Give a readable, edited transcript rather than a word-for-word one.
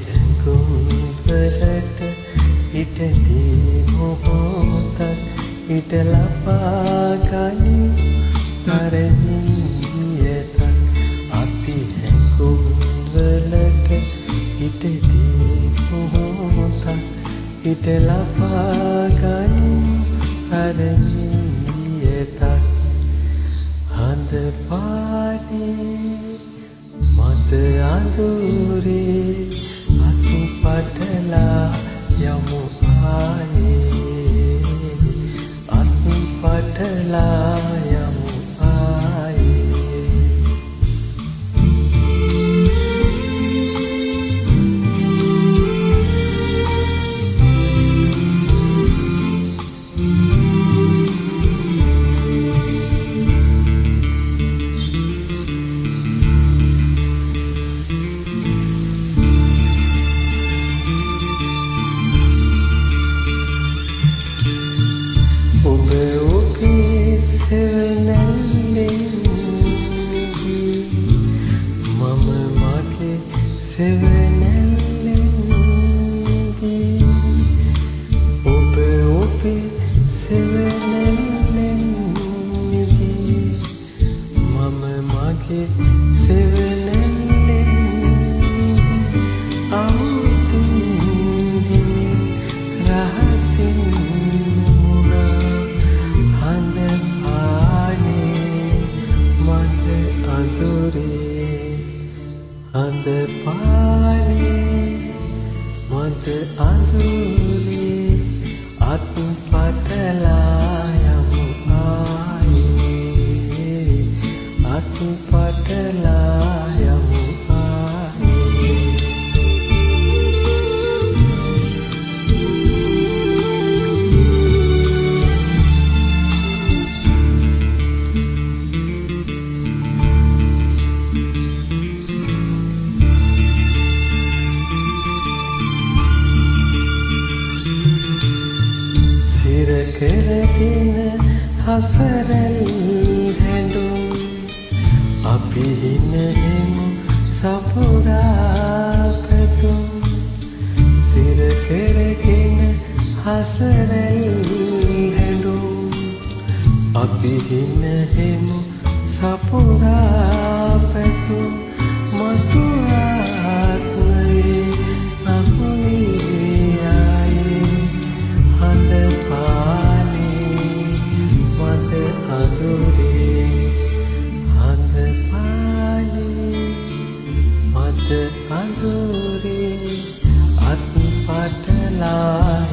ඇඟුම් වලට ඉටදී මොහොතක් ඉට ලබා ගනිමු අරහිමියත අපි ඇඟුම් වලට ඉටදී මොහොතක් ඉට ලබා ගනිමු අරහිමියත හඳ පාරේ මත අඳුරේ අතු පටලා යමු ආයේ අතු පටලා යමු ආයේ හඳ පාරේ මත අඳුරේ අතු පටලා යමු ආයේ අතු පටලා යමු ආයේ කරගෙන හසරල් හැඬුම් අපි හිනෙමු සපුරා පැතුම් සිර කරගෙන හසරල් හැඬුම් අපි හිනෙමු සපුරා පැතුම් මතු ආත්මයේ නහුයි ආයේ හඳ අඳුරේ අත් පටලා